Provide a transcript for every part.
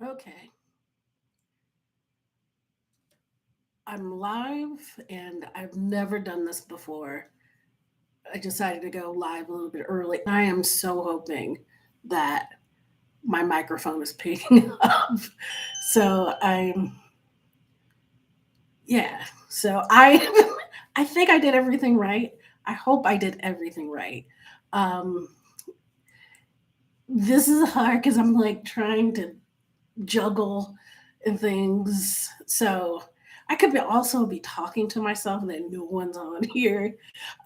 Okay. I'm live and I've never done this before. I decided to go live a little bit early. I am so hoping that my microphone is picking up. So yeah. So I think I did everything right. I hope I did everything right. Um, this is hard because I'm like trying to juggle and things. So I could also be talking to myself and then no one's on here.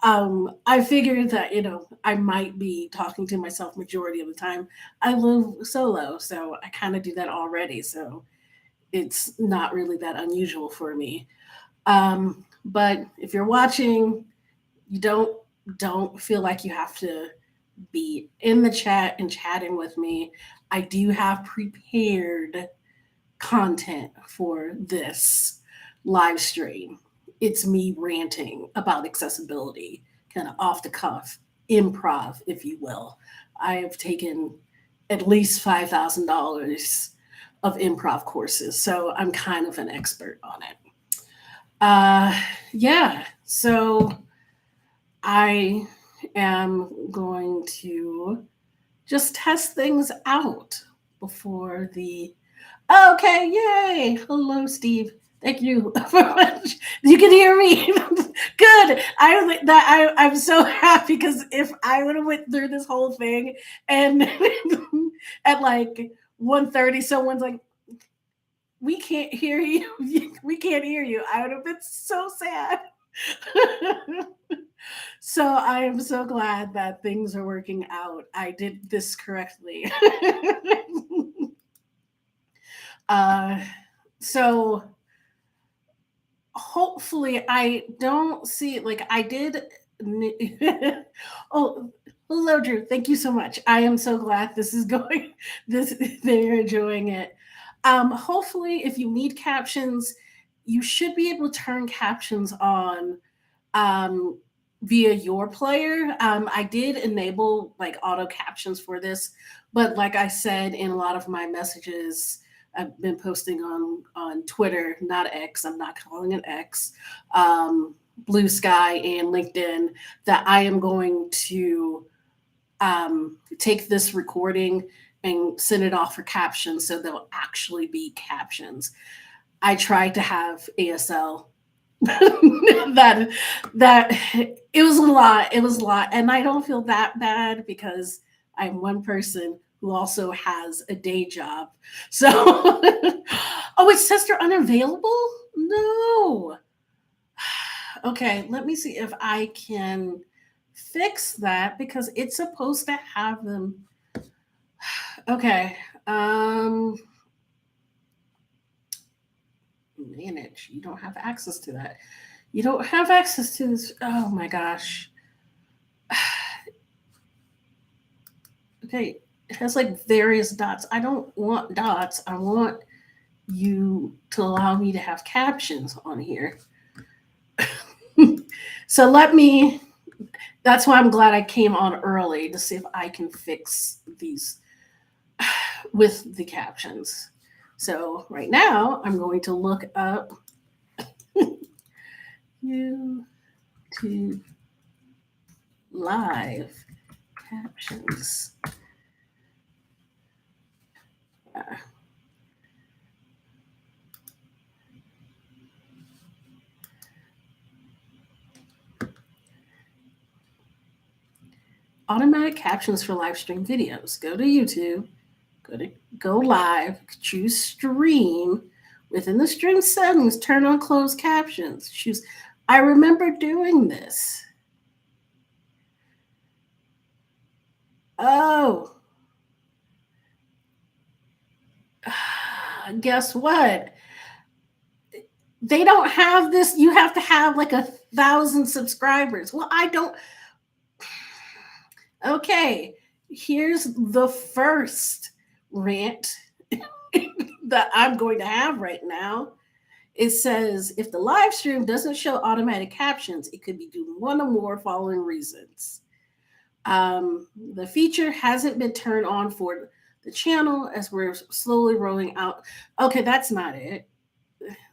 I figured that, I might be talking to myself majority of the time. I live solo, so I kind of do that already. So it's not really that unusual for me. But if you're watching, you don't feel like you have to be in the chat and chatting with me. I do have prepared content for this live stream. It's me ranting about accessibility, kind of off the cuff, improv, if you will. I have taken at least $5,000 of improv courses, so I'm kind of an expert on it. Uh, yeah, so I am going to just test things out before the Okay, yay! Hello, Steve. Thank you very much. You can hear me. Good. I'm so happy because if I would have went through this whole thing and at like 1:30, someone's like, "We can't hear you. We can't hear you." I would have been so sad. So I am so glad that things are working out. I did this correctly. uh, so hopefully I don't see like I did. Oh, hello, Drew. Thank you so much. I am so glad this is going. This they're enjoying it. Hopefully, if you need captions, you should be able to turn captions on um, via your player. I did enable like auto captions for this, but like I said in a lot of my messages, I've been posting on Twitter, not X. I'm not calling it X. Blue Sky and LinkedIn that I am going to take this recording and send it off for captions so there'll actually be captions. I tried to have ASL that that it was a lot. It was a lot, and I don't feel that bad because I'm one person who also has a day job. So, oh, it says they're unavailable. No. Okay, let me see if I can fix that because it's supposed to have them. Okay. Manage. You don't have access to that. You don't have access to this. Oh my gosh. Okay, it has like various dots. I don't want dots. I want you to allow me to have captions on here. So let me, that's why I'm glad I came on early to see if I can fix these with the captions. So right now, I'm going to look up YouTube live captions. Uh, Automatic captions for live stream videos. Go to YouTube, go to go live, choose stream. Within the stream settings, turn on closed captions. Choose. I remember doing this. Oh, guess what? They don't have this. You have to have like 1,000 subscribers. Well, I don't. Okay, here's the first rant that I'm going to have right now. It says if the live stream doesn't show automatic captions, it could be due to one or more following reasons. The feature hasn't been turned on for the channel as we're slowly rolling out. Okay, that's not it.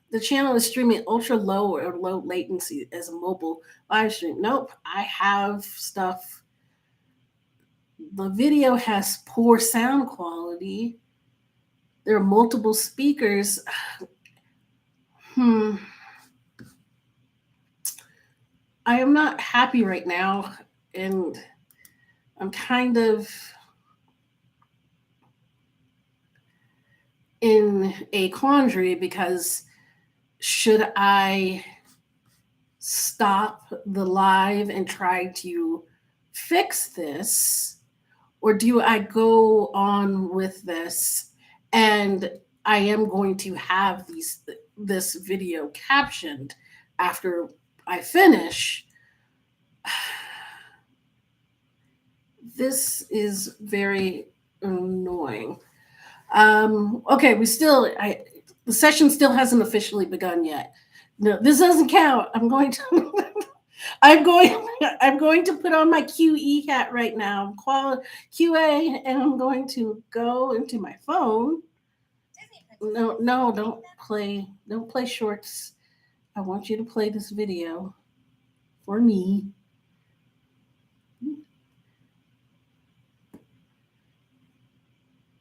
The channel is streaming ultra low or low latency as a mobile live stream. Nope, I have stuff. The video has poor sound quality. There are multiple speakers. Hmm. I am not happy right now, and I'm kind of in a quandary because should I stop the live and try to fix this, or do I go on with this? And I am going to have this video captioned after I finish. This is very annoying. Okay, the session still hasn't officially begun yet. No, this doesn't count. I'm going, I'm going to put on my QE hat right now, QA, and I'm going to go into my phone. No, no, don't play shorts. I want you to play this video for me.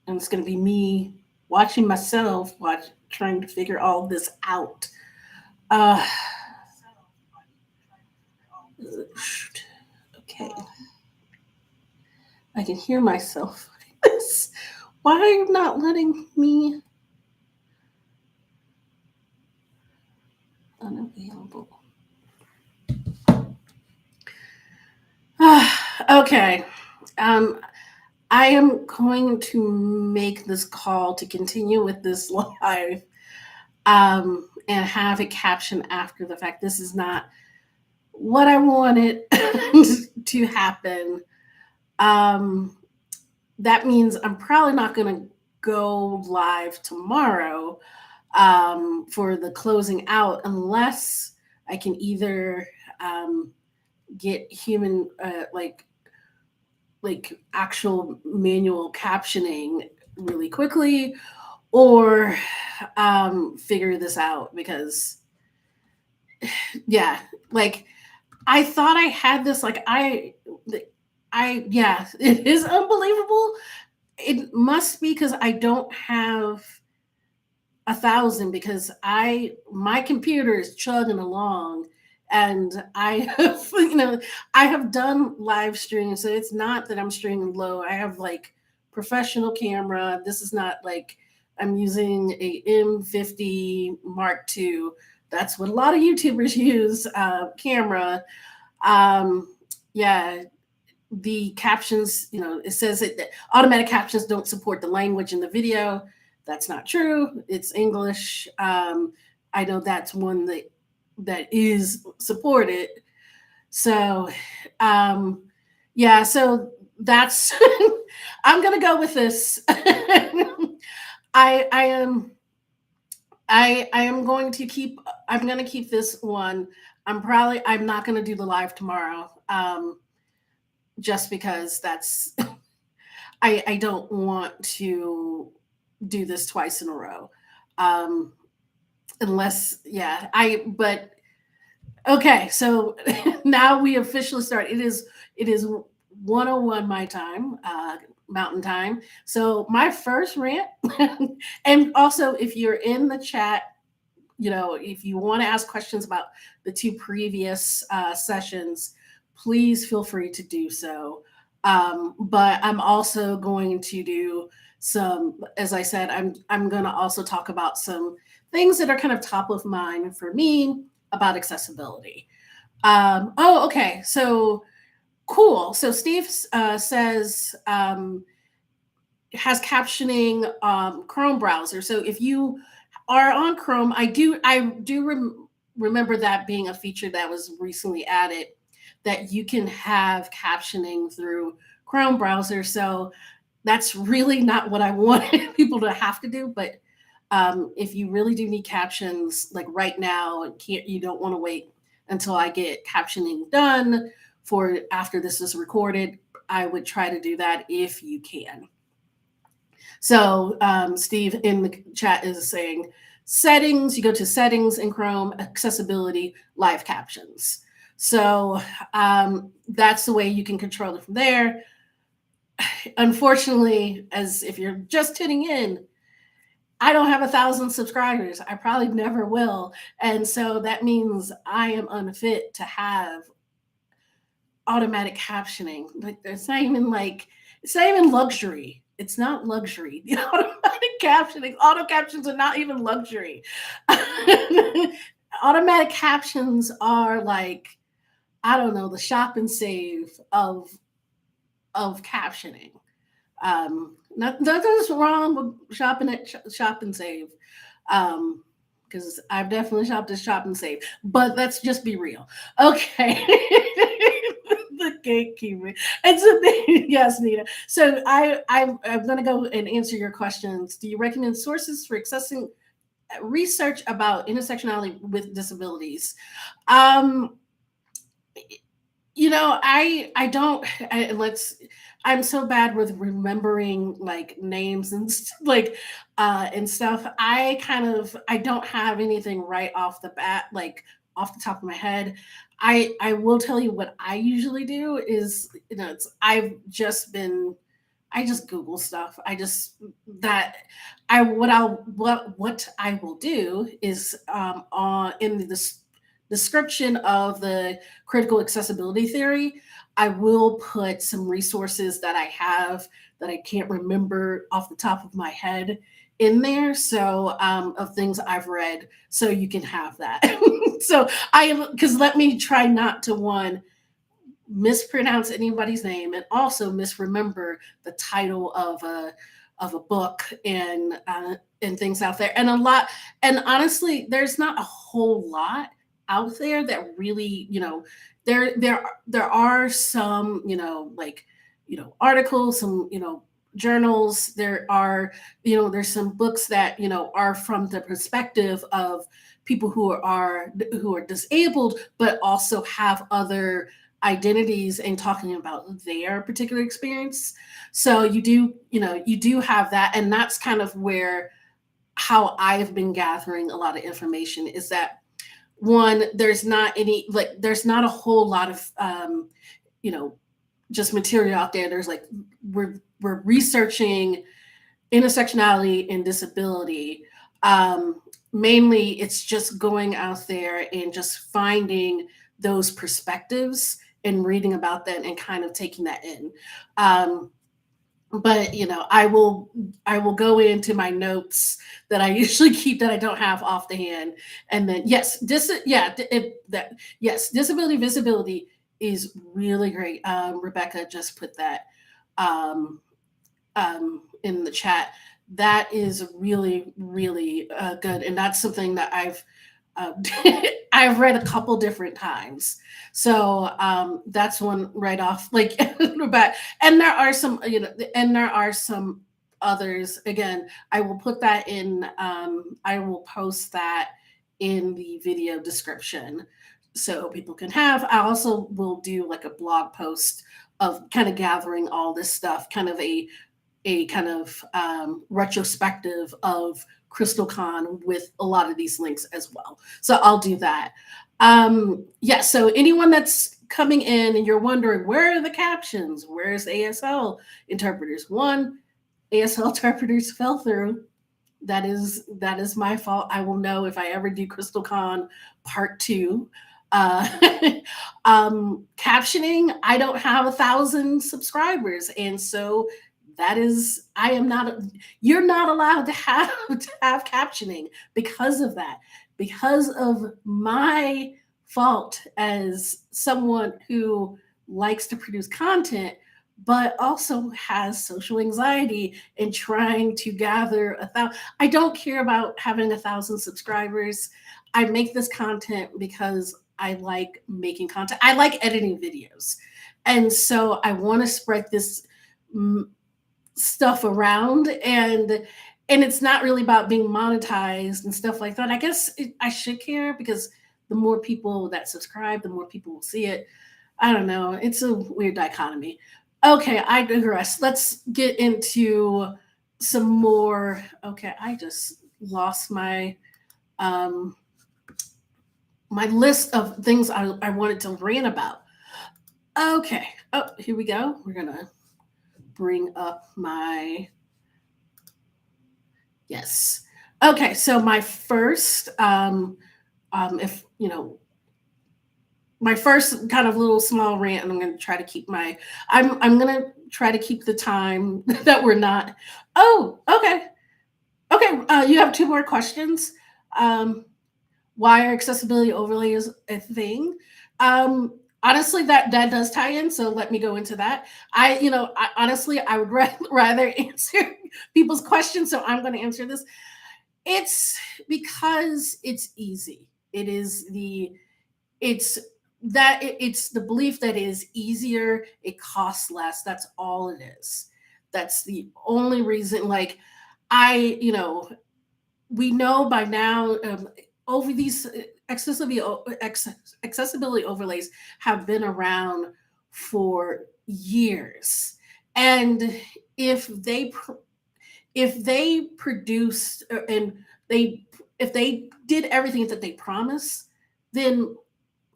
And it's going to be me watching myself, trying to figure all this out. Uh, shoot. Okay. I can hear myself. Why are you not letting me? Unavailable. Okay. Um, I am going to make this call to continue with this live and have it captioned after the fact. This is not what I wanted to happen. Um, that means I'm probably not going to go live tomorrow for the closing out unless I can either get human like actual manual captioning really quickly or figure this out because yeah, like I thought I had this yeah, it is unbelievable. It must be because I don't have 1,000 because my computer is chugging along and I have I have done live streams, so it's not that I'm streaming low. I have like professional camera. This is not like I'm using a M50 Mark II. That's what a lot of YouTubers use camera. Yeah, the captions, it says that automatic captions don't support the language in the video. That's not true. It's English. I know that's one that is supported. So, yeah. So that's I'm gonna go with this. I am I am going to keep. I'm gonna keep this one. I'm not gonna do the live tomorrow. Just because I don't want to do this twice in a row. Um, unless, yeah, but okay, so now we officially start. It is 101 my time, mountain time. So my first rant, and also if you're in the chat, if you want to ask questions about the two previous sessions, please feel free to do so. But I'm also going to do some, as I said, I'm going to also talk about some things that are kind of top of mind for me about accessibility. Okay. So cool. So Steve says has captioning Chrome browser. So if you are on Chrome, I do remember that being a feature that was recently added, that you can have captioning through Chrome browser. So that's really not what I wanted people to have to do. But if you really do need captions, like right now, you don't want to wait until I get captioning done for after this is recorded. I would try to do that if you can. So Steve in the chat is saying settings, you go to settings in Chrome, accessibility, live captions. So that's the way you can control it from there. Unfortunately, as if you're just tuning in, I don't have 1,000 subscribers. I probably never will. And so that means I am unfit to have automatic captioning. Like it's not even luxury. It's not luxury. The automatic captioning, auto captions are not even luxury. Automatic captions are like, I don't know, the shop and save of captioning. Nothing's wrong with shopping at Shop and Save, because I've definitely shopped at Shop and Save. But let's just be real, okay? The gatekeeper. And so, yes, Nita. So I'm going to go and answer your questions. Do you recommend sources for accessing research about intersectionality with disabilities? Um, I don't. I'm so bad with remembering like names and like and stuff. I don't have anything right off the bat, like off the top of my head. I will tell you what I usually do is, I just Google stuff. I just that I what I will do is on in the description of the critical accessibility theory, I will put some resources that I have that I can't remember off the top of my head in there. So of things I've read, so you can have that. So because let me try not to one mispronounce anybody's name and also misremember the title of a book and things out there and a lot. And honestly, there's not a whole lot out there that really, there are some, articles, some, journals. There are, there's some books that, are from the perspective of people who are disabled but also have other identities and talking about their particular experience. So you do have that, and that's kind of where how I've been gathering a lot of information is that one, there's not a whole lot of you know just material out there. There's like we're researching intersectionality and disability. Mainly it's just going out there and just finding those perspectives and reading about that and kind of taking that in. But I will go into my notes that I usually keep that I don't have off the hand, and then yes, disability visibility is really great. Rebecca just put that um, in the chat. That is really really good, and that's something that uh, I've read a couple different times. So that's one right off like but and there are some, and there are some others. Again, I will put that in, I will post that in the video description so people can have. I also will do like a blog post of kind of gathering all this stuff, kind of a kind of retrospective of CrystalCon with a lot of these links as well. So I'll do that. Yeah, so anyone that's coming in and you're wondering, where are the captions? Where's ASL interpreters? One, ASL interpreters fell through. That is my fault. I will know if I ever do CrystalCon Part 2. Uh, Captioning, I don't have 1,000 subscribers, and so that is I am not. You're not allowed to have captioning because of that, because of my fault as someone who likes to produce content but also has social anxiety and trying to gather 1,000. I don't care about having 1,000 subscribers. I make this content because I like making content. I like editing videos. And so I want to spread this stuff around, and it's not really about being monetized and stuff like that. I guess I should care because the more people that subscribe, the more people will see it. I don't know. It's a weird dichotomy. Okay, I digress. Let's get into some more. Okay, I just lost um, my list of things I wanted to rant about. Okay, oh, here we go. We're gonna bring up my yes. Okay, so my first, if you know, my first kind of little small rant, and I'm going to try to keep my, I'm going to try to keep the time that we're not. Oh, okay, okay. You have two more questions. Um, why are accessibility overlays a thing? Honestly, that does tie in. So let me go into that. Honestly, I would rather answer people's questions. So I'm going to answer this. It's because it's easy. It's it's the belief that it is easier, it costs less. That's all it is. That's the only reason. Like, I, we know by now, over these accessibility overlays have been around for years, and if they if they produced and they if they did everything that they promised, then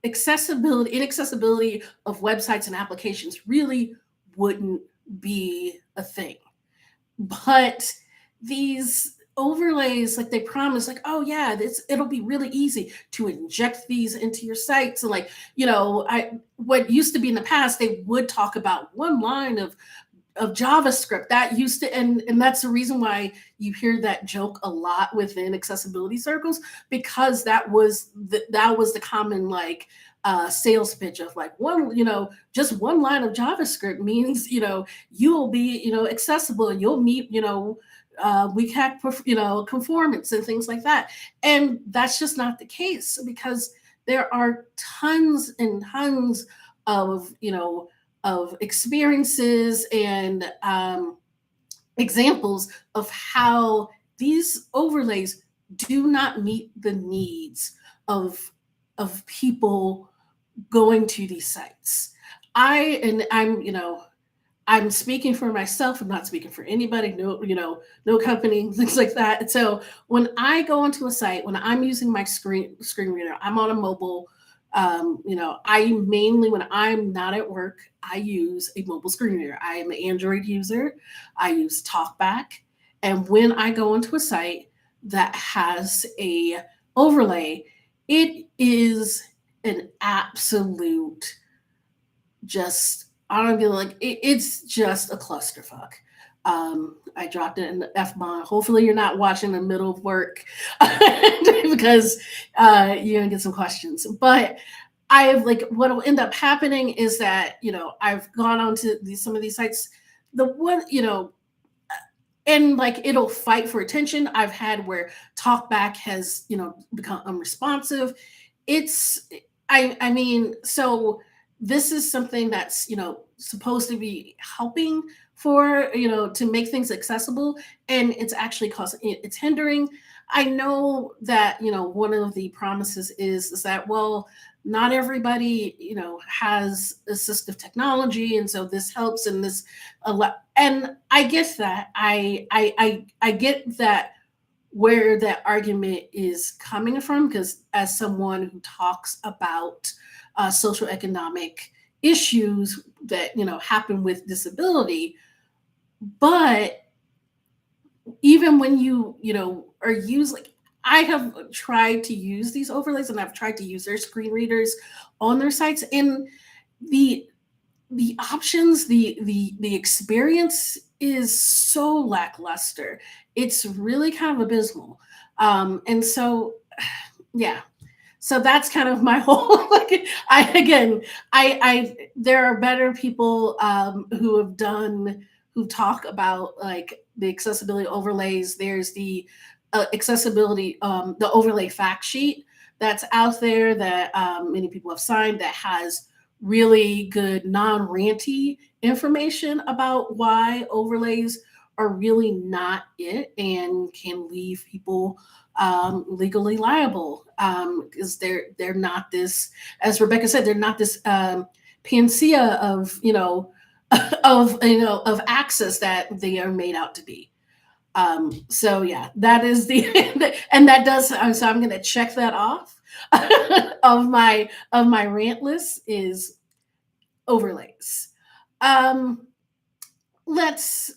inaccessibility of websites and applications really wouldn't be a thing. But these overlays, like they promise, like, oh yeah, it'll be really easy to inject these into your sites. And like, I what used to be in the past, they would talk about one line of JavaScript that used to, and that's the reason why you hear that joke a lot within accessibility circles, because that was the common, like, sales pitch of like, just one line of JavaScript means, you'll be, accessible, and you'll meet, weak hack conformance and things like that. And that's just not the case, because there are tons and tons of, of experiences and examples of how these overlays do not meet the needs of people going to these sites. I'm speaking for myself. I'm not speaking for anybody. No, no company, things like that. And so when I go onto a site, when I'm using my screen reader, I'm on a mobile. I mainly, when I'm not at work, I use a mobile screen reader. I am an Android user. I use TalkBack, and when I go into a site that has a overlay, it is an absolute, just, I don't feel like it's just a clusterfuck. I dropped it in the F bomb. Hopefully, you're not watching in the middle of work because you're gonna get some questions. But I have, like, what will end up happening is that, I've gone on to some of these sites. The one, and like, it'll fight for attention. I've had where talkback has, become unresponsive. It's, I mean, so this is something that's, supposed to be helping for, to make things accessible, and it's actually causing, it's hindering. I know that, one of the promises is that, well, not everybody, has assistive technology, and so this helps, and this a lot. And I get that. I get that, where that argument is coming from, because as someone who talks about social economic issues that, happen with disability. But even when are used, like, I have tried to use these overlays, and I've tried to use their screen readers on their sites, and the options, the experience is so lackluster. It's really kind of abysmal. And so, yeah. So that's kind of my whole, like, I there are better people who have done, who talk about, like, the accessibility overlays. There's the the overlay fact sheet that's out there that many people have signed, that has really good non-ranty information about why overlays are really not it, and can leave people legally liable, because they're not this, as Rebecca said, they're not this panacea of, of access that they are made out to be. So yeah, that is the and that does so I'm going to check that off of my rant list is overlays. Um, let's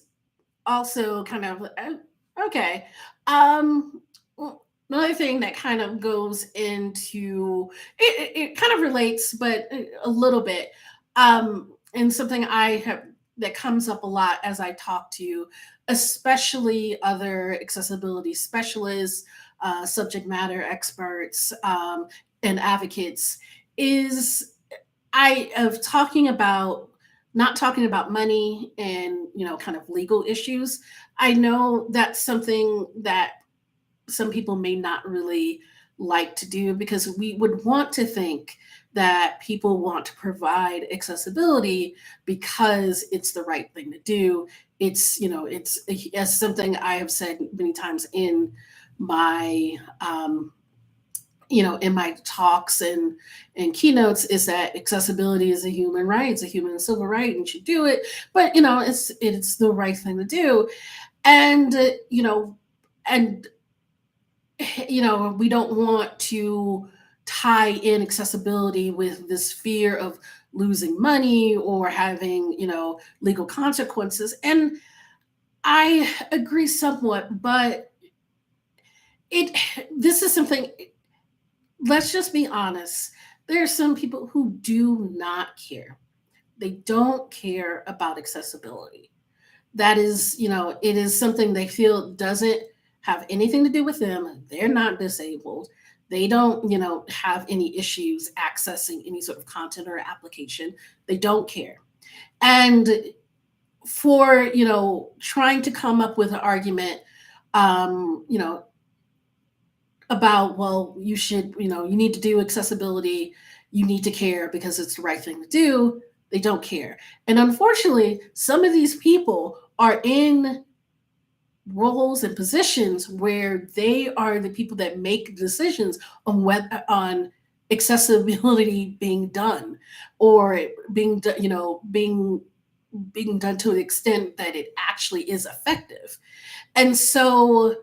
also kind of okay. Um, Another thing that kind of goes into it kind of relates, but a little bit, and something I have that comes up a lot as I talk to, especially other accessibility specialists, subject matter experts, and advocates, is I of talking about not talking about money and kind of legal issues. I know that's something that some people may not really like to do because we would want to think that people want to provide accessibility because it's the right thing to do. It's as something I have said many times my in my talks and keynotes is that accessibility is a human right. It's a human and civil right, and you should do it. But it's the right thing to do, and and we don't want to tie in accessibility with this fear of losing money or having legal consequences. And I agree somewhat, but it this is something, let's just be honest. There are some people who do not care. They don't care about accessibility. That is, it is something they feel doesn't have anything to do with them. They're not disabled. They don't, have any issues accessing any sort of content or application. They don't care. And for, trying to come up with an argument, um, you know, about, well, you should, you need to do accessibility, you need to care because it's the right thing to do. They don't care. And unfortunately, some of these people are in roles and positions where they are the people that make decisions on whether on accessibility being done or being done to an extent that it actually is effective. And so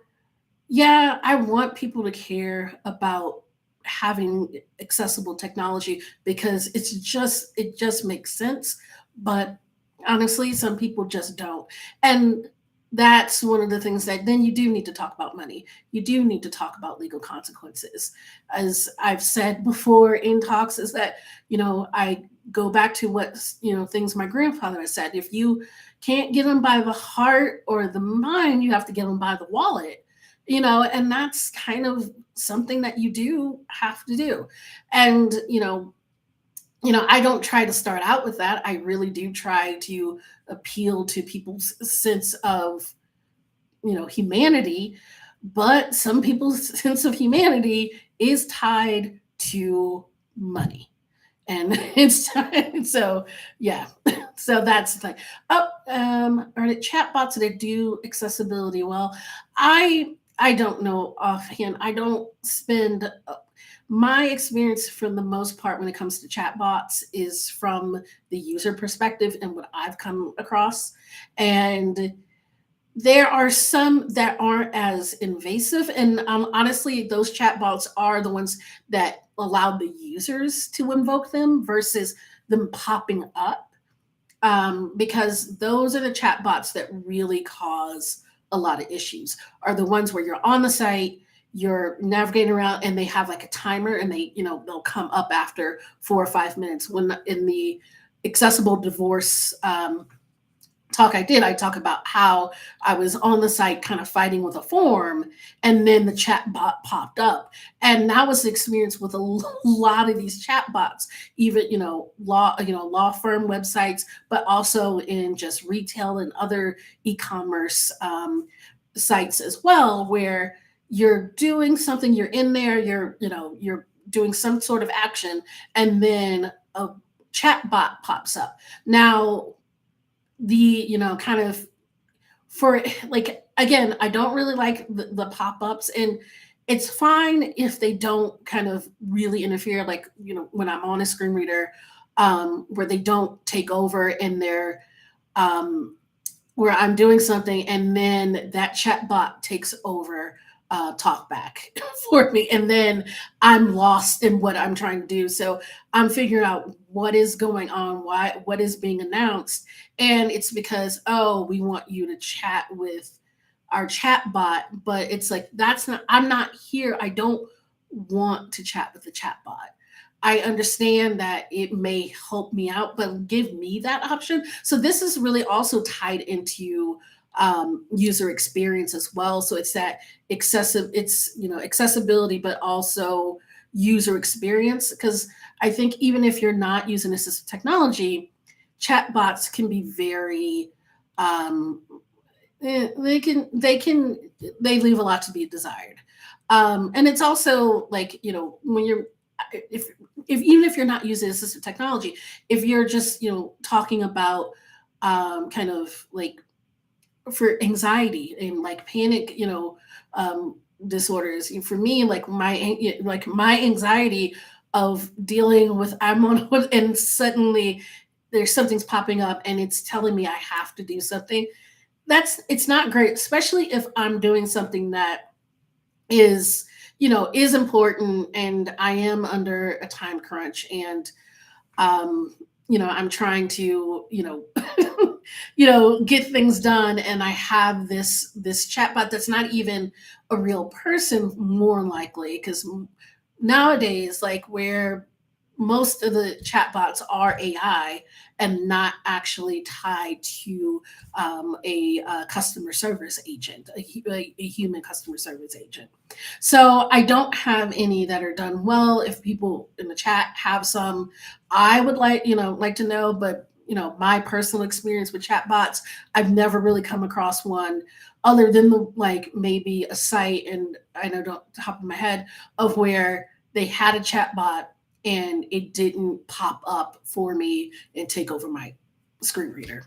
yeah, I want people to care about having accessible technology because it just makes sense. But honestly, some people just don't. And that's one of the things that then you do need to talk about money. You do need to talk about legal consequences. As I've said before in talks, is that, I go back to what, things my grandfather has said. If you can't get them by the heart or the mind, you have to get them by the wallet, and that's kind of something that you do have to do. And I don't try to start out with that. I really do try to appeal to people's sense of humanity, but some people's sense of humanity is tied to money. And it's so yeah. So that's the thing. Oh, are the chatbots that do accessibility well? I don't know offhand. I don't spend my experience for the most part when it comes to chatbots is from the user perspective and what I've come across. And there are some that aren't as invasive, and honestly, those chatbots are the ones that allow the users to invoke them versus them popping up, because those are the chatbots that really cause a lot of issues. Are the ones where you're on the site, you're navigating around, and they have like a timer, and they'll come up after 4 or 5 minutes. When in the accessible divorce talk I talk about how I was on the site kind of fighting with a form, and then the chat bot popped up. And that was the experience with a lot of these chat bots, even, law firm websites, but also in just retail and other e-commerce sites as well, where you're doing something, you're in there, you're doing some sort of action, and then a chat bot pops up. Now, the kind of for like, again, I don't really like the pop-ups, and it's fine if they don't kind of really interfere, like when I'm on a screen reader, where they don't take over and they're um where I'm doing something and then that chat bot takes over talk back for me. And then I'm lost in what I'm trying to do. So I'm figuring out what is going on, what is being announced. And it's because, oh, we want you to chat with our chat bot, but it's like, that's not, I'm not here. I don't want to chat with the chat bot. I understand that it may help me out, but give me that option. So this is really also tied into user experience as well. So it's that excessive, accessibility, but also user experience. Because I think even if you're not using assistive technology, chatbots can be very um, they leave a lot to be desired. And it's also like, when you're if if even if you're not using assistive technology, if you're just talking about kind of like for anxiety and like panic, disorders. For me, like my anxiety of dealing with I'm on and suddenly there's something's popping up and it's telling me I have to do something. It's not great, especially if I'm doing something that is important and I am under a time crunch and um I'm trying to get things done, and I have this chatbot that's not even a real person, more likely, because nowadays, like, where most of the chatbots are AI and not actually tied to a customer service agent, a human customer service agent. So I don't have any that are done well. If people in the chat have some, I would like to know. But my personal experience with chatbots, I've never really come across one other than like maybe a site, and I know don't top of my head, of where they had a chatbot and it didn't pop up for me and take over my screen reader.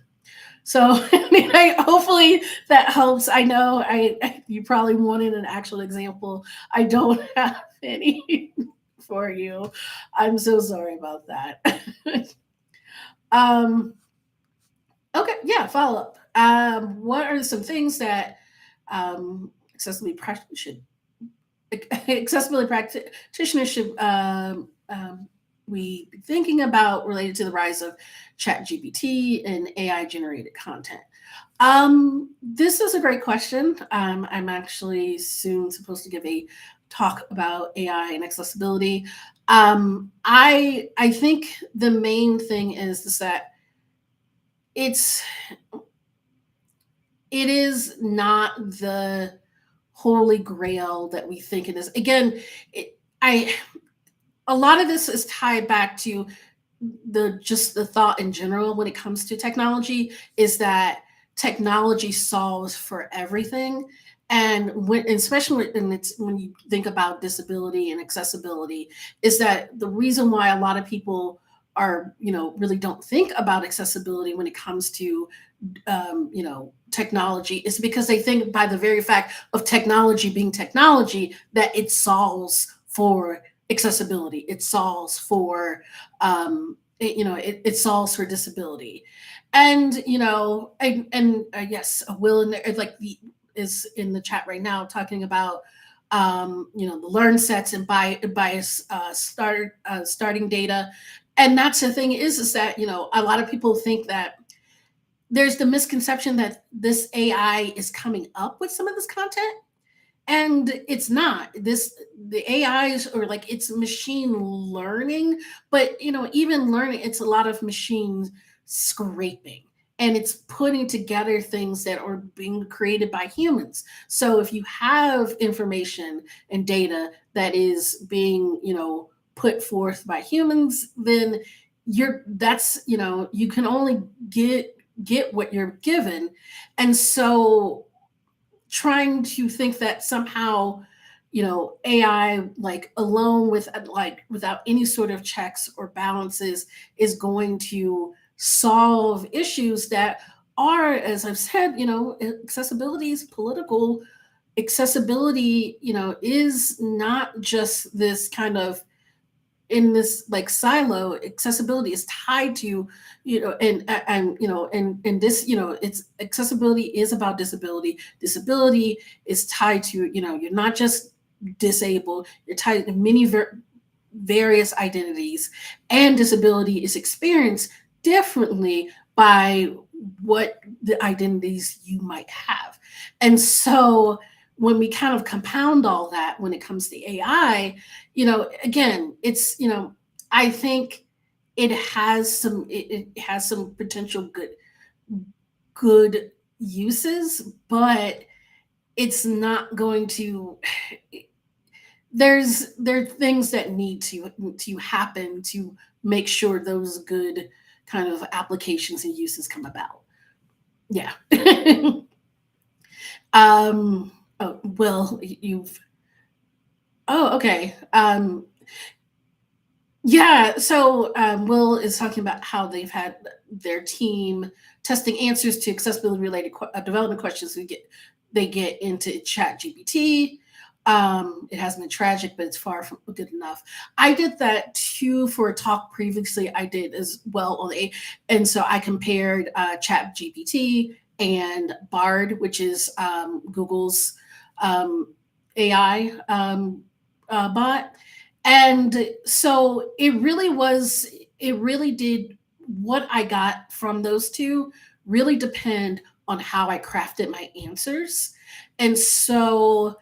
So I mean, hopefully that helps. I know you probably wanted an actual example. I don't have any for you. I'm so sorry about that. um, okay, yeah, follow up. What are some things that accessibility practitioners should we be thinking about related to the rise of chat gpt and AI generated content? This is a great question. I'm actually soon supposed to give a talk about AI and accessibility. I think the main thing is that it's it is not the holy grail that we think it is. Again, I a lot of this is tied back to the thought in general when it comes to technology, is that technology solves for everything. And especially when you think about disability and accessibility, is that the reason why a lot of people are really don't think about accessibility when it comes to technology, is because they think by the very fact of technology being technology that it solves for accessibility, it solves for it solves for disability. And yes, Will in there, like, the is in the chat right now talking about the learn sets and bias starting data. And that's the thing, is that a lot of people think that there's the misconception that this AI is coming up with some of this content, and it's not. The AIs, or like, it's machine learning, but even learning, it's a lot of machines scraping, and it's putting together things that are being created by humans. So if you have information and data that is being put forth by humans, then you can only get what you're given. And so trying to think that somehow AI, like, alone, with like without any sort of checks or balances, is going to solve issues that are, as I've said, accessibility is political. Accessibility is not just this kind of in this like silo, accessibility is tied to, and and this, it's accessibility is about disability. Disability is tied to, you're not just disabled, you're tied to many various identities, and disability is experienced differently by what the identities you might have. And so when we kind of compound all that when it comes to AI, again, it's, I think it has some potential good uses, but it's not going to there are things that need to happen to make sure those good kind of applications and uses come about. Yeah. Oh, Will, you've oh, okay. Yeah, so Will is talking about how they've had their team testing answers to accessibility related development questions. They get into Chat GPT. It has been tragic, but it's far from good enough. I did that too for a talk previously. I did as well on and so I compared Chat GPT and Bard, which is Google's AI bot. And so it really did, what I got from those two really depend on how I crafted my answers. And so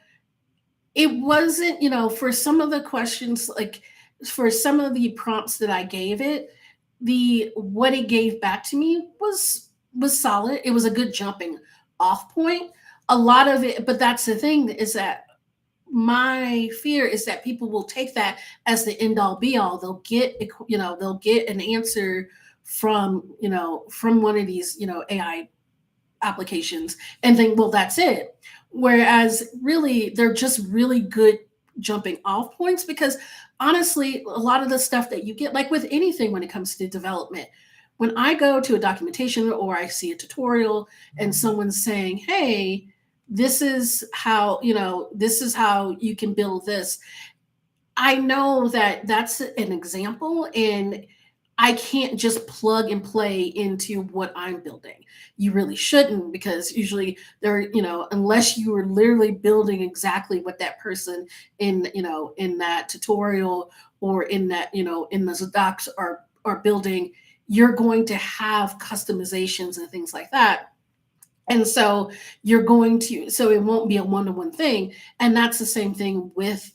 it wasn't, for some of the questions, like for some of the prompts that I gave it, the what it gave back to me was solid. It was a good jumping off point. A lot of it, but that's the thing, is that my fear is that people will take that as the end all be all. They'll get an answer from, from one of these, AI applications and think, well, that's it. Whereas really, they're just really good jumping off points, because honestly, a lot of the stuff that you get, like with anything when it comes to development, when I go to a documentation or I see a tutorial and someone's saying, hey, this is how you can build this. I know that that's an example, and I can't just plug and play into what I'm building. You really shouldn't, because usually unless you are literally building exactly what that person in that tutorial or in that, in those docs are building, you're going to have customizations and things like that. And so so it won't be a one-to-one thing. And that's the same thing with,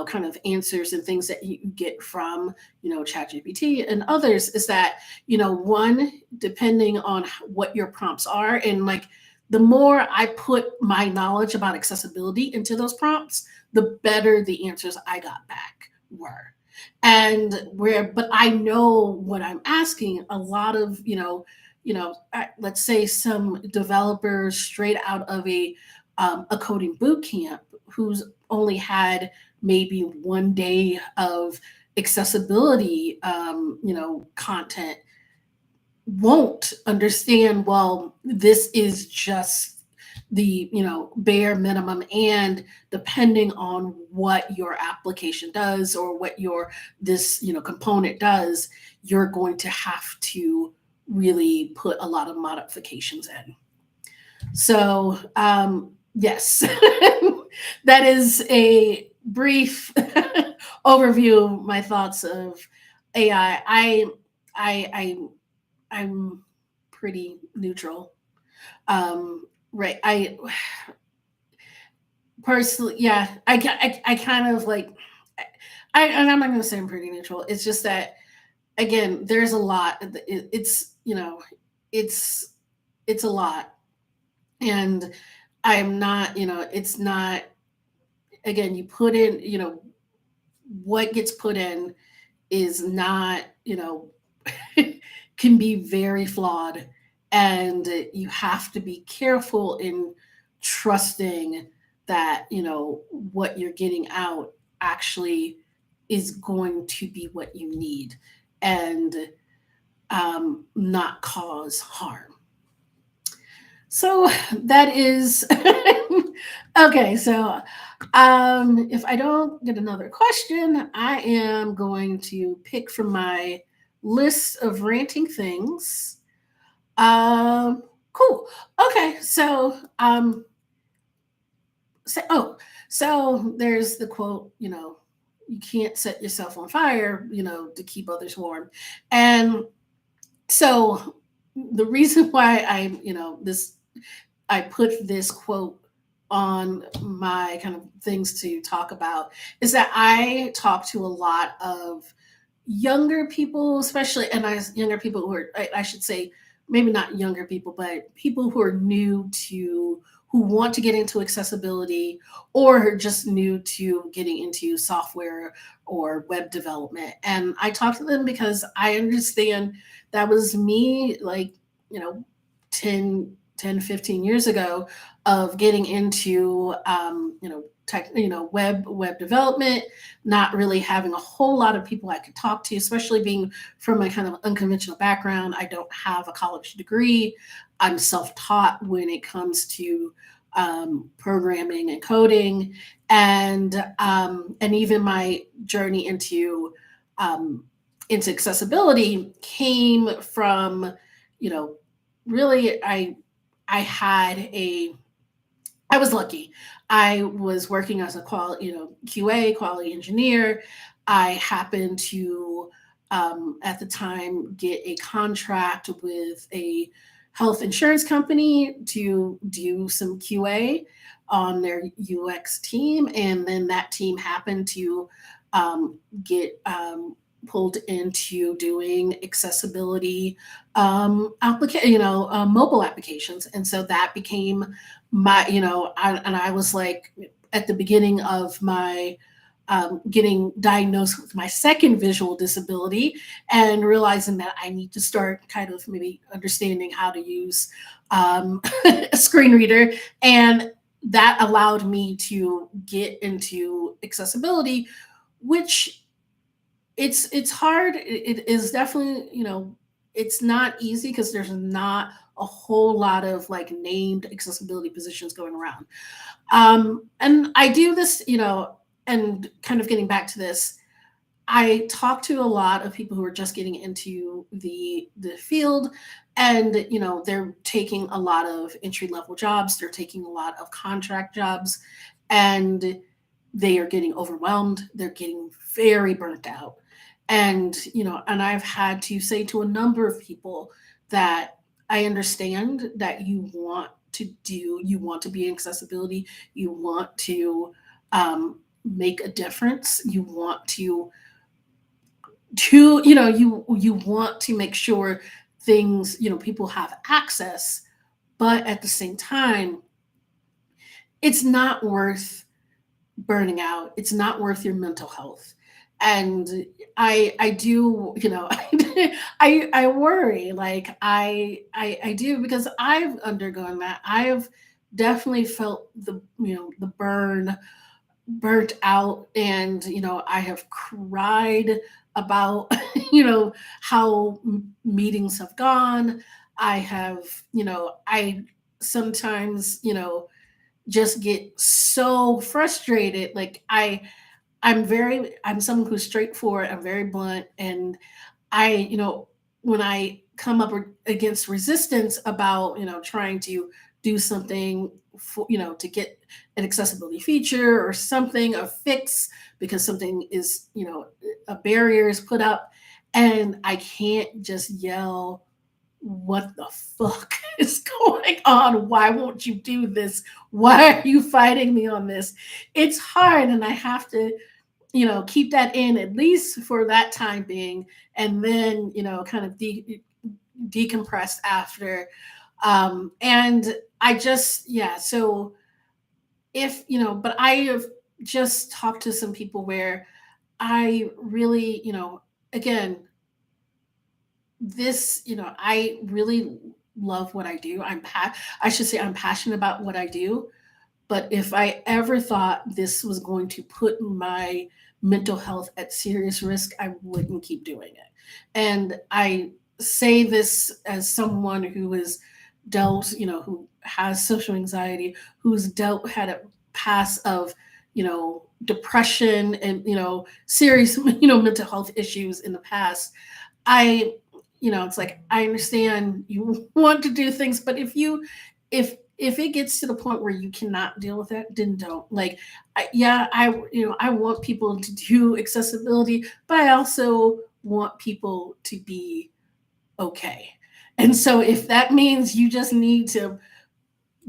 kind of answers and things that you get from, ChatGPT and others, is that, one, depending on what your prompts are, and like the more I put my knowledge about accessibility into those prompts, the better the answers I got back were. But I know what I'm asking. A lot of, let's say some developers straight out of a coding boot camp who's only had maybe 1 day of accessibility, content, won't understand, well, this is just the, bare minimum, and depending on what your application does or what this, component does, you're going to have to really put a lot of modifications in. So, yes, that is a brief overview of my thoughts of AI. I'm pretty neutral. Right. Personally, yeah, I kind of like, and I'm not going to say I'm pretty neutral. It's just that, again, there's a lot. It's, it's, it's a lot. And I'm not, it's not, again, you put in, what gets put in is not, can be very flawed. And you have to be careful in trusting that, what you're getting out actually is going to be what you need, and not cause harm. So that is okay. So, if I don't get another question, I am going to pick from my list of ranting things. Cool. Okay. Oh, so there's the quote. You can't set yourself on fire. To keep others warm, and so the reason why I put this quote on my kind of things to talk about is that I talk to a lot of younger people, especially, and younger people who are, I should say, maybe not younger people, but people who are new to, who want to get into accessibility or just new to getting into software or web development. And I talk to them because I understand that was me, like, you know, 10, 10, 15 years ago, of getting into, web development, not really having a whole lot of people I could talk to, especially being from a kind of unconventional background. I don't have a college degree. I'm self-taught when it comes to programming and coding, and even my journey into accessibility came from, you know, really I had a I was lucky. I was working as a QA, quality engineer. I happened to, at the time, get a contract with a health insurance company to do some QA on their UX team, and then that team happened to get pulled into doing accessibility mobile applications, and so that became I was like, at the beginning of my getting diagnosed with my second visual disability, and realizing that I need to start kind of maybe understanding how to use a screen reader. And that allowed me to get into accessibility, which it's hard. It is definitely, it's not easy because there's not a whole lot of like named accessibility positions going around. And I do this, and kind of getting back to this, I talk to a lot of people who are just getting into the field, and they're taking a lot of entry level jobs, they're taking a lot of contract jobs, and they are getting overwhelmed, they're getting very burnt out. And I've had to say to a number of people that I understand that you want to be in accessibility, you want to make a difference, you want to you want to make sure things, people have access, but at the same time, it's not worth burning out, it's not worth your mental health. And I do, I worry, like I do, because I've undergone that. I have definitely felt the burnt out, and I have cried about how meetings have gone. I have, I sometimes, just get so frustrated. Like I'm someone who's straightforward, I'm very blunt, and I, when I come up against resistance about, trying to do something for, to get an accessibility feature or something, a fix, because something is, a barrier is put up, and I can't just yell, what the fuck is going on? Why won't you do this? Why are you fighting me on this? It's hard, and I have to, keep that in at least for that time being, and then, kind of decompress after. And I just, yeah, so if, but I have just talked to some people where I really, again, I really love what I do. I should say I'm passionate about what I do. But if I ever thought this was going to put my mental health at serious risk, I wouldn't keep doing it. And I say this as someone who is dealt, who has social anxiety, who's had a past of, depression and, serious, mental health issues in the past. I, it's like I understand you want to do things, but if it gets to the point where you cannot deal with it, then don't. Like, I want people to do accessibility, but I also want people to be okay. And so if that means you just need to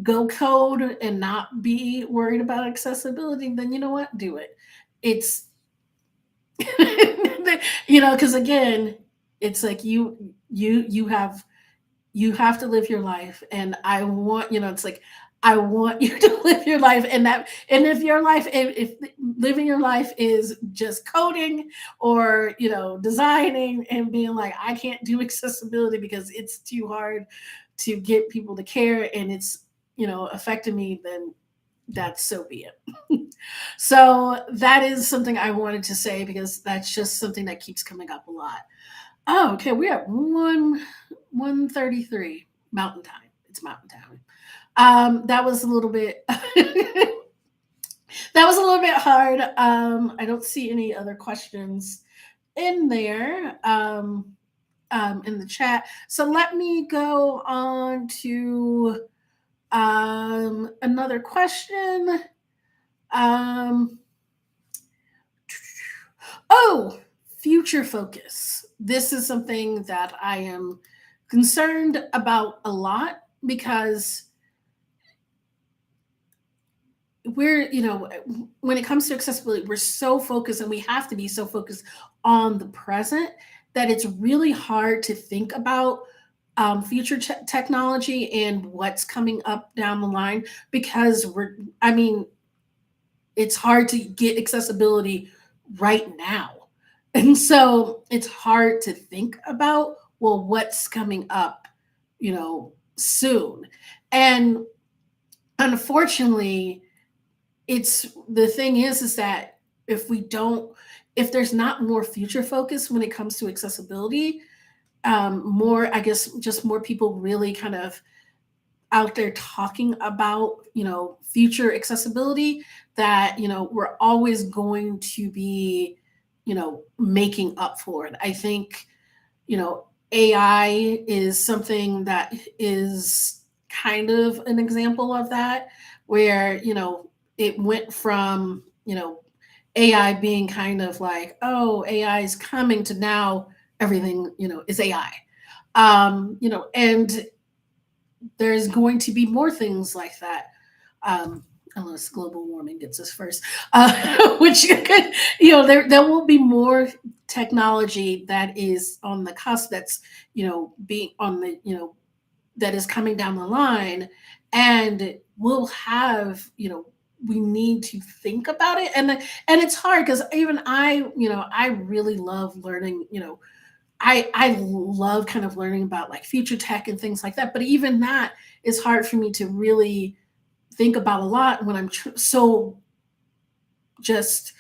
go code and not be worried about accessibility, then you know what? Do it. It's because again, it's like you have to live your life, and I want, it's like I want you to live your life, and if your life, if living your life is just coding or designing and being like, I can't do accessibility because it's too hard to get people to care, and it's affecting me, then that's so be it. So that is something I wanted to say because that's just something that keeps coming up a lot. Oh, okay. We are 1:33 Mountain Time. It's Mountain Time. That was a little bit that was a little bit hard. I don't see any other questions in there in the chat. So let me go on to another question. Um, oh, future focus. This is something that I am concerned about a lot because when it comes to accessibility, we're so focused, and we have to be so focused on the present that it's really hard to think about future technology and what's coming up down the line because I mean, it's hard to get accessibility right now. And so it's hard to think about, well, what's coming up, soon. And unfortunately, it's the thing is that if we don't, if there's not more future focus when it comes to accessibility, more, I guess, just more people really kind of out there talking about future accessibility, that we're always going to be making up for it. I think AI is something that is kind of an example of that, where it went from AI being kind of like, oh, AI is coming, to now everything is AI. And there's going to be more things like that. Unless global warming gets us first, which could, there will be more technology that is on the cusp, that's being on the that is coming down the line, and we'll have we need to think about it, and it's hard because even I really love learning. I love kind of learning about like future tech and things like that. But even that is hard for me to really think about a lot when I'm so just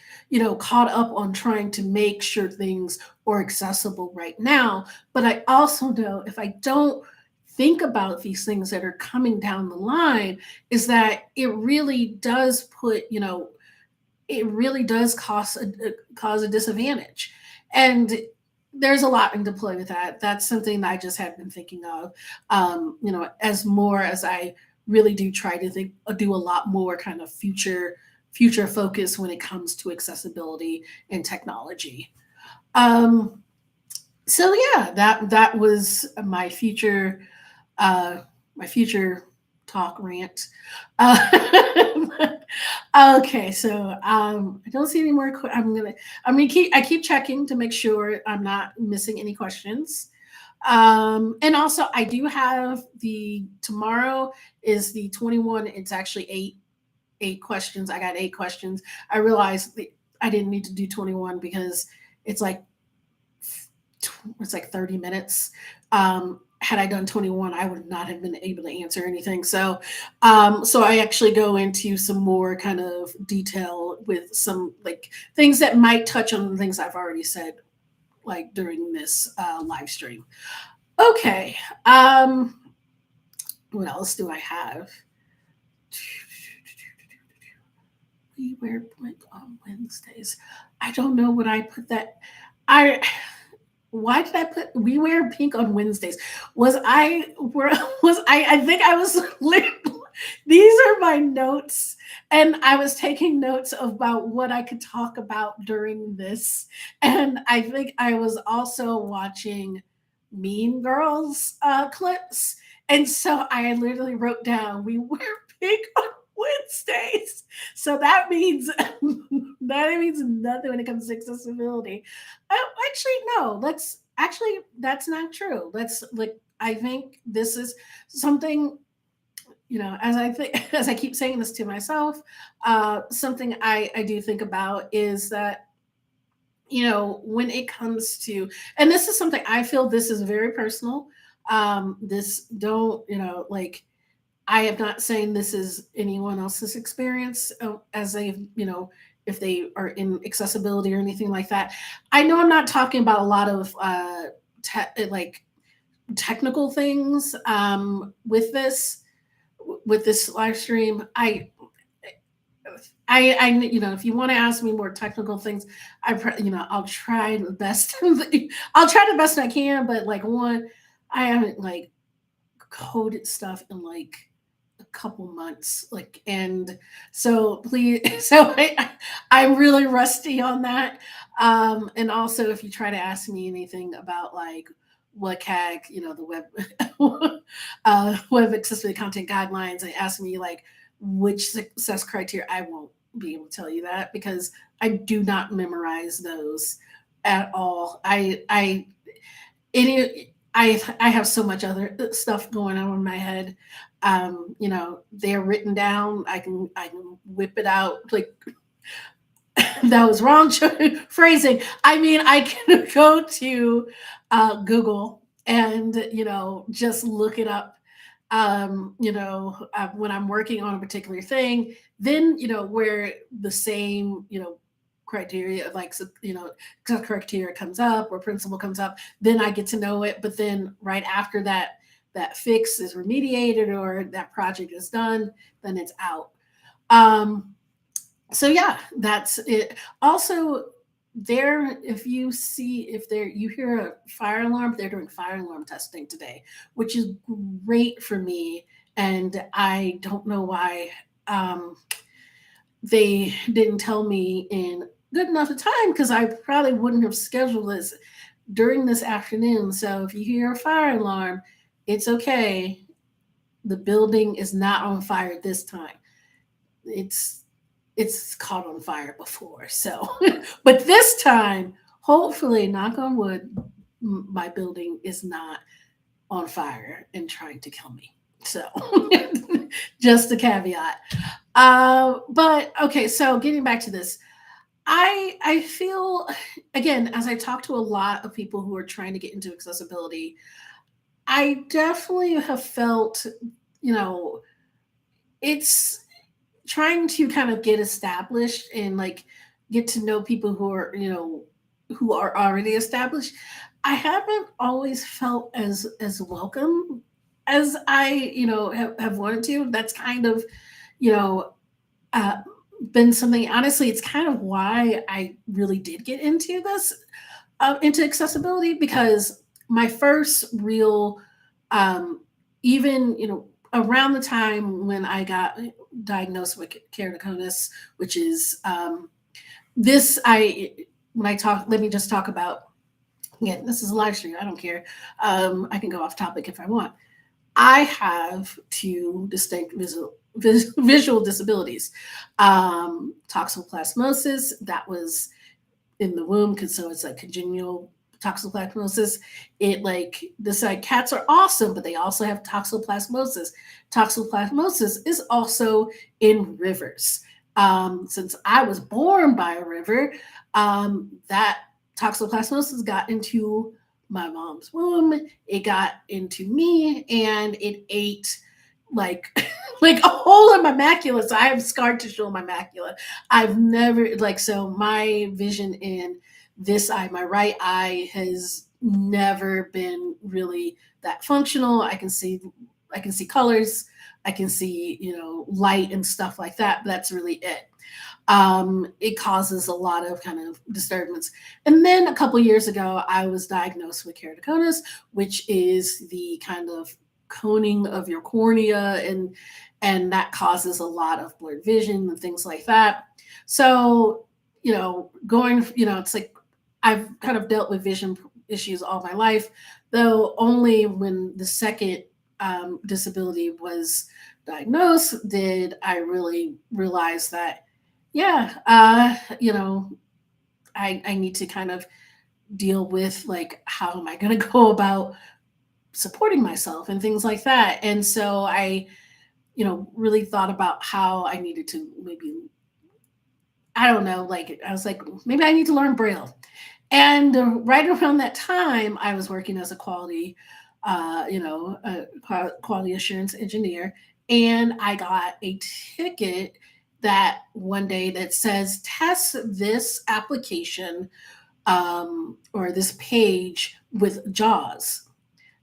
caught up on trying to make sure things are accessible right now. But I also know if I don't think about these things that are coming down the line, is that it really does it really does cause a disadvantage. And there's a lot into play with that. That's something that I just had been thinking of. As more as I really do try to do a lot more kind of future focus when it comes to accessibility and technology. Um, so yeah, that was my future talk rant. Uh, okay, so I don't see any more. I keep checking to make sure I'm not missing any questions. And also, I do have the tomorrow is the 21. It's actually eight questions. I got 8 questions. I realized I didn't need to do 21 because it's like 30 minutes. Had I done 21, I would not have been able to answer anything. So I actually go into some more kind of detail with some like things that might touch on the things I've already said, like during this live stream. Okay. What else do I have? We wear blank on Wednesdays. I don't know what I put that. I Why did I put we wear pink on Wednesdays? Was I think I was these are my notes, and I was taking notes about what I could talk about during this. And I think I was also watching Mean Girls clips. And so I literally wrote down we wear pink on Wednesdays. So that means that means nothing when it comes to accessibility. Actually, no. Let's actually that's not true. Let's like I think this is something as I think as I keep saying this to myself. Something I do think about is that when it comes to, and this is something I feel this is very personal. This don't like I am not saying this is anyone else's experience as they, if they are in accessibility or anything like that. I know I'm not talking about a lot of like technical things with this live stream. If you want to ask me more technical things, I'll try the best. I'll try the best I can, but like I haven't like coded stuff in like a couple months, like, and so please, I'm really rusty on that. And also, if you try to ask me anything about like WCAG, the web accessibility content guidelines, and ask me like which success criteria, I won't be able to tell you that because I do not memorize those at all. I have so much other stuff going on in my head. They're written down. I can whip it out. Like that was wrong phrasing. I mean, I can go to Google and just look it up. When I'm working on a particular thing, then where the same criteria of like criteria comes up or principle comes up, then I get to know it. But then right after that fix is remediated or that project is done, then it's out. So yeah, that's it. Also, there, if you hear a fire alarm, they're doing fire alarm testing today, which is great for me. And I don't know why they didn't tell me in good enough a time because I probably wouldn't have scheduled this during this afternoon. So if you hear a fire alarm, it's okay. The building is not on fire this time. It's caught on fire before. So, but this time, hopefully, knock on wood, my building is not on fire and trying to kill me. So, just a caveat. But okay, so getting back to this, I feel again as I talk to a lot of people who are trying to get into accessibility, I definitely have felt, it's trying to kind of get established and like get to know people who are already established. I haven't always felt as welcome as I have wanted to. That's kind of you know uh, been something. Honestly, it's kind of why I really did get into this into accessibility because my first real um, even around the time when I got diagnosed with keratoconus, which is this I when I talk, let me just talk about. Yeah, this is a live stream. I don't care. I can go off topic if I want. I have two distinct visual disabilities. Toxoplasmosis, that was in the womb, because so it's like congenital toxoplasmosis. It like this like cats are awesome, but they also have toxoplasmosis. Toxoplasmosis is also in rivers. Since I was born by a river, that toxoplasmosis got into my mom's womb. It got into me, and it ate like like a hole in my macula. So I have scar tissue in my macula. I've never like so my vision in this eye, my right eye, has never been really that functional. I can see I can see colors, I can see, light and stuff like that. But that's really it. It causes a lot of kind of disturbance. And then a couple years ago, I was diagnosed with keratoconus, which is the kind of coning of your cornea, and that causes a lot of blurred vision and things like that. So, it's like I've kind of dealt with vision issues all my life, though only when the second disability was diagnosed did I really realize that, yeah, I need to kind of deal with like how am I going to go about supporting myself and things like that. And so I, really thought about how I needed to maybe, I don't know, like I was like, maybe I need to learn Braille. And right around that time, I was working as a quality assurance engineer, and I got a ticket that one day that says test this application or this page with JAWS.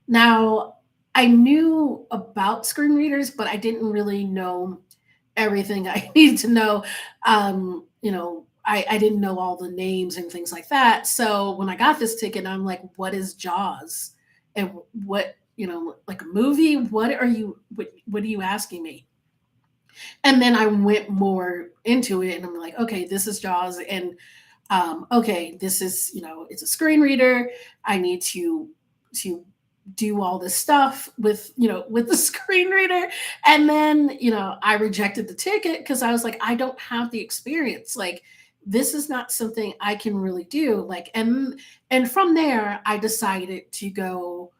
Now, I knew about screen readers, but I didn't really know everything I needed to know. I didn't know all the names and things like that. So when I got this ticket, I'm like, what is Jaws? And what, like a movie? What are you asking me? And then I went more into it and I'm like, okay, this is Jaws. And okay, this is, it's a screen reader. I need to do all this stuff with the screen reader. And then, I rejected the ticket because I was like, I don't have the experience. Like, this is not something I can really do. Like, and from there, I decided to go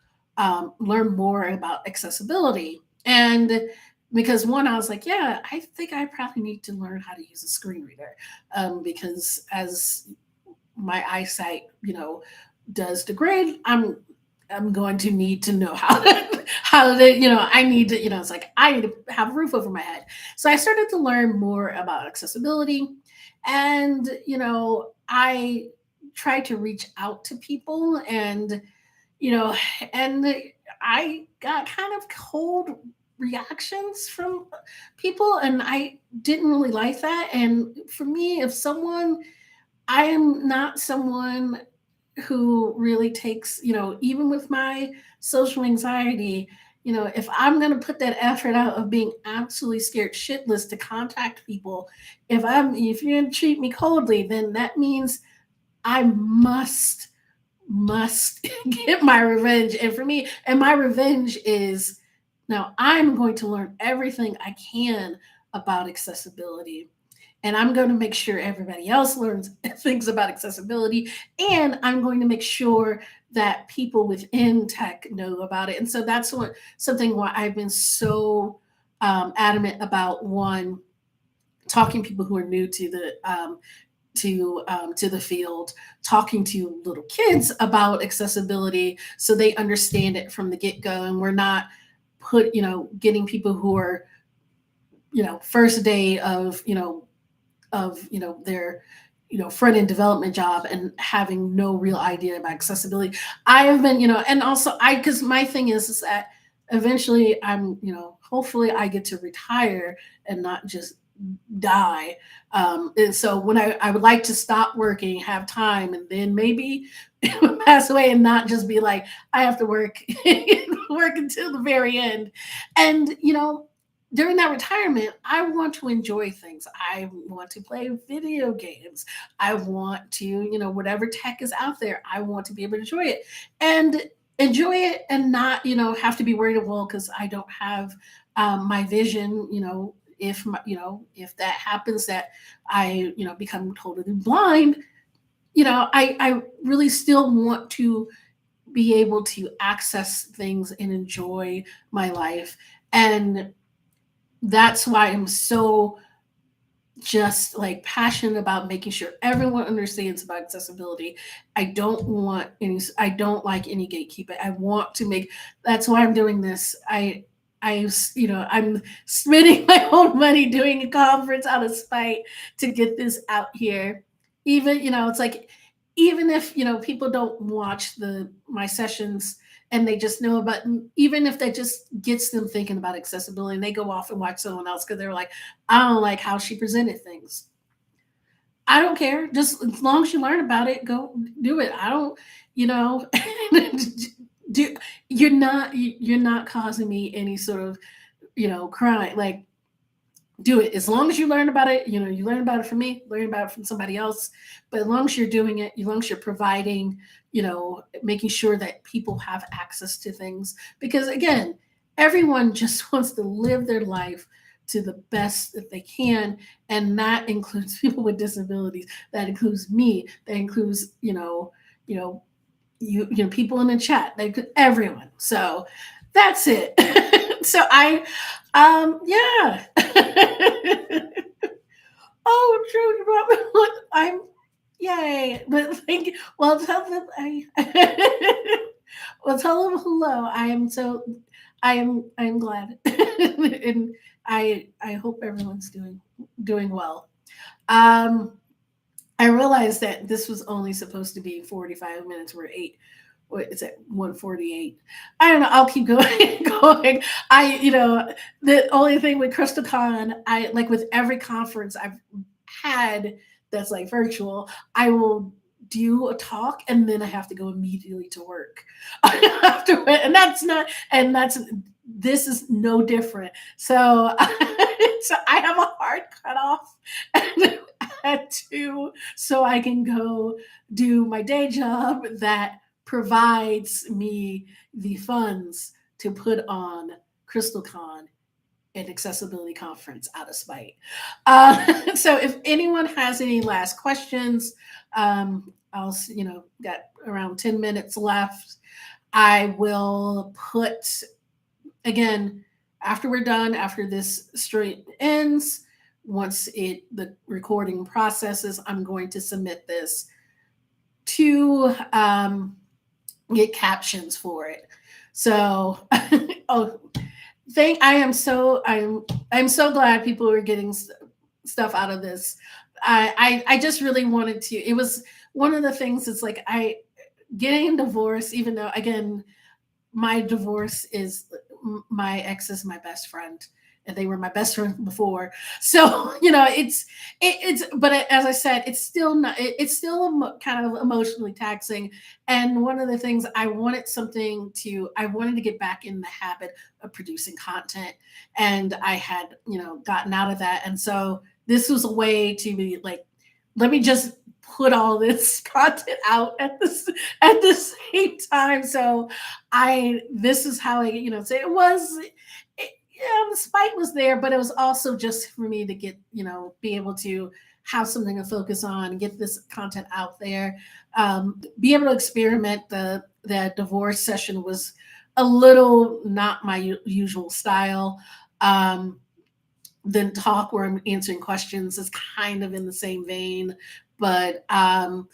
learn more about accessibility. And because one, I was like, yeah, I think I probably need to learn how to use a screen reader, because as my eyesight, does degrade, I'm going to need to know I need to, it's like I need to have a roof over my head. So I started to learn more about accessibility, and I tried to reach out to people, and you know, and I got kind of cold reactions from people, and I didn't really like that. And for me, if someone I am not someone who really takes, even with my social anxiety, if I'm going to put that effort out of being absolutely scared shitless to contact people, if you're going to treat me coldly, then that means I must get my revenge. And for me, and my revenge is now I'm going to learn everything I can about accessibility, and I'm going to make sure everybody else learns things about accessibility, and I'm going to make sure that people within tech know about it. And so that's what something why I've been so adamant about, one, talking to people who are new to the field, talking to little kids about accessibility so they understand it from the get-go, and we're not getting people who are first day of their front end development job and having no real idea about accessibility. I have been, and also I because my thing is that eventually I'm, hopefully I get to retire and not just die. And so when I would like to stop working, have time, and then maybe pass away and not just be like, I have to work work until the very end. And during that retirement, I want to enjoy things. I want to play video games. I want to, whatever tech is out there, I want to be able to enjoy it and not, have to be worried, well, because I don't have my vision, if that happens that I, become totally blind, I really still want to be able to access things and enjoy my life. And that's why I'm so just like passionate about making sure everyone understands about accessibility. I don't like any gatekeeping. I want to make That's why I'm doing this. I'm spending my own money doing a conference out of spite to get this out here. Even, it's like even if, people don't watch the my sessions and they just know about, even if that just gets them thinking about accessibility, and they go off and watch someone else because they're like, I don't like how she presented things. I don't care. Just as long as you learn about it, go do it. I don't, you know, do, you're not causing me any sort of, crime. Like, do it as long as you learn about it. You learn about it from me, learn about it from somebody else. But as long as you're doing it, as long as you're providing, making sure that people have access to things. Because again, everyone just wants to live their life to the best that they can, and that includes people with disabilities. That includes me. That includes, you know, people in the chat. They could everyone. So that's it. So yeah. Oh, true. I'm yay. But thank you. Well, tell them well, tell them hello. I am glad. And I hope everyone's doing well. Um I realized that this was only supposed to be 45 minutes. We're eight. What is it? 148. I don't know. I'll keep going. Going. The only thing with Crystalcon, I like with every conference I've had that's like virtual, I will do a talk and then I have to go immediately to work. After, and that's not, and that's, this is no different. So, so I have a hard cutoff at 2 so I can go do my day job that provides me the funds to put on CrystalCon, an accessibility conference out of spite. So if anyone has any last questions, I'll, got around 10 minutes left. I will put, again, after we're done, after this stream ends, once the recording processes, I'm going to submit this to get captions for it. So, oh, I'm so glad people are getting stuff out of this. I just really wanted to. It was one of the things. It's like getting a divorce, even though again, my divorce is my ex is my best friend, and they were my best friend before. So it's but as I said, it's still not. It's still kind of emotionally taxing. And one of the things I wanted to get back in the habit of producing content, and I had gotten out of that, and so this was a way to be like, let me just put all this content out at the same time. So this is how say it was. Yeah, the spite was there, but it was also just for me to get, be able to have something to focus on, get this content out there, be able to experiment. The divorce session was a little not my usual style. Then talk where I'm answering questions is kind of in the same vein, but also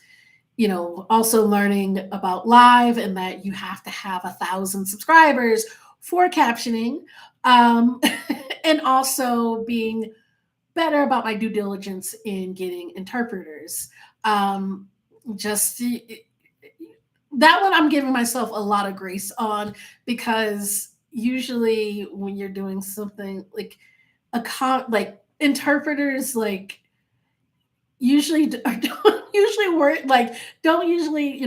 learning about live and that you have to have 1,000 subscribers for captioning, and also being better about my due diligence in getting interpreters. Just that one, I'm giving myself a lot of grace on, because usually when you're doing something like like interpreters, like usually don't usually work, like don't usually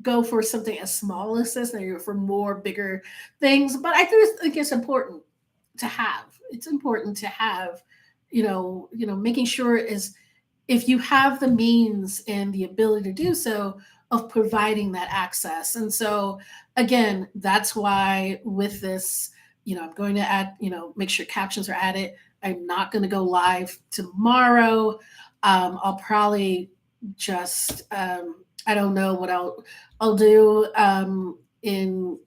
go for something as small as this. They're for more bigger things, but I do think it's important to have making sure is, if you have the means and the ability to do so, of providing that access. And so again, that's why with this, I'm going to add, make sure captions are added. I'm not going to go live tomorrow. I'll probably just I don't know what I'll do in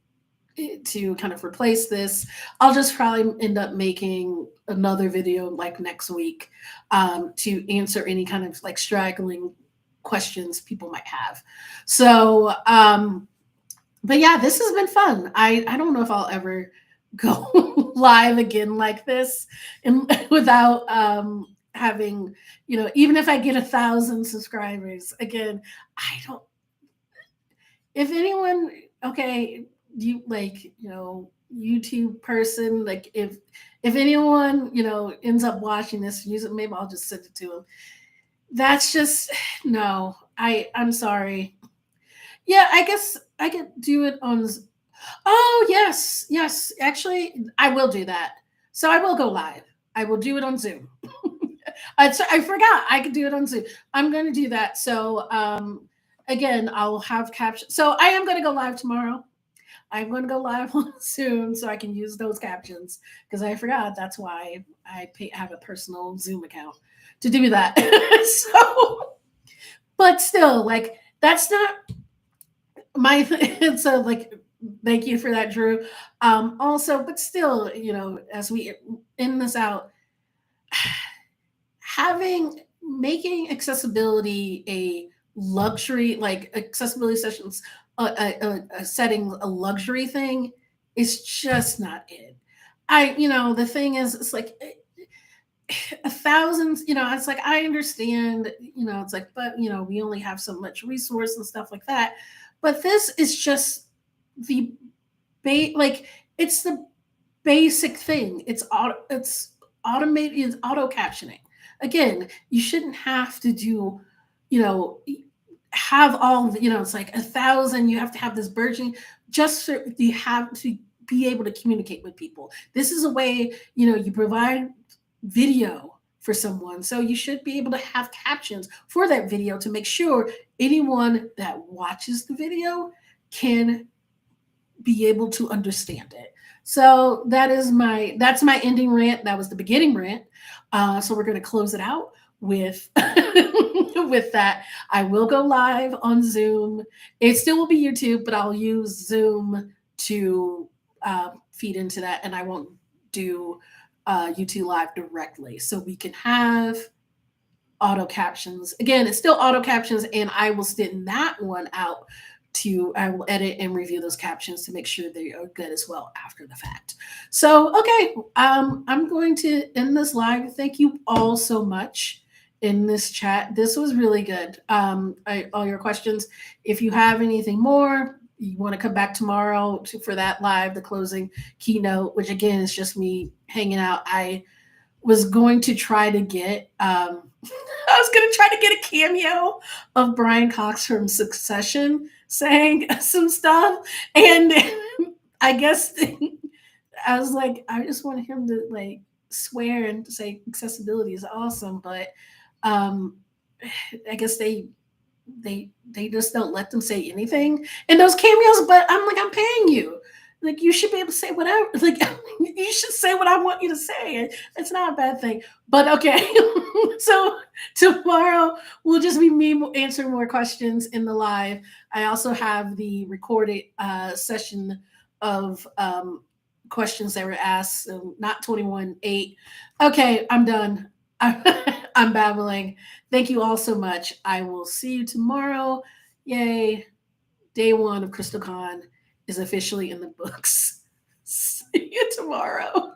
to kind of replace this. I'll just probably end up making another video like next week to answer any kind of like straggling questions people might have. So but yeah, this has been fun. I don't know if I'll ever go live again like this, and without having, even if I get 1,000 subscribers again, I don't, if anyone, okay, you like, YouTube person, like if anyone, ends up watching this, use it, maybe I'll just send it to them. That's just no. I'm sorry. Yeah, I guess I could do it on. Oh yes, yes. Actually, I will do that. So I will go live. I will do it on Zoom. I forgot I could do it on Zoom. I'm going to do that. So again, I'll have captions. So I am going to go live tomorrow. I'm going to go live on Zoom so I can use those captions because I forgot. That's why have a personal Zoom account to do that. So, but still, like that's not my thing. So, like, thank you for that, Drew. Also, but still, as we end this out, having making accessibility a luxury, like accessibility sessions, a setting a luxury thing is just not it. The thing is, it's like a thousand, it's like I understand, it's like, but we only have so much resource and stuff like that. But this is just the like it's the basic thing. It's automated, it's auto captioning. Again, you shouldn't have to do, you know, have all the, it's like a thousand, you have to have this burgeoning just so you have to be able to communicate with people. This is a way, you provide video for someone. So you should be able to have captions for that video to make sure anyone that watches the video can be able to understand it. So that's my ending rant. That was the beginning rant. So we're going to close it out with with that. I will go live on Zoom. It still will be YouTube, but I'll use Zoom to feed into that, and I won't do YouTube live directly. So we can have auto captions. Again, it's still auto captions, and I will send that one out I will edit and review those captions to make sure they are good as well after the fact. So, okay, I'm going to end this live. Thank you all so much in this chat. This was really good. All your questions. If you have anything more, you want to come back tomorrow for that live, the closing keynote, which again is just me hanging out. I was going to try to get I was going to try to get a cameo of Brian Cox from Succession saying some stuff, and I guess I was like, I just wanted him to like swear and say accessibility is awesome, but um I guess they just don't let them say anything in those cameos. But I'm like, I'm paying you. Like, you should be able to say whatever. Like, you should say what I want you to say. It's not a bad thing. But okay. So tomorrow will just be me answering more questions in the live. I also have the recorded session of questions that were asked. So not 21-8. Okay, I'm done. I'm babbling. Thank you all so much. I will see you tomorrow. Yay. Day one of CrystalCon is officially in the books. See you tomorrow.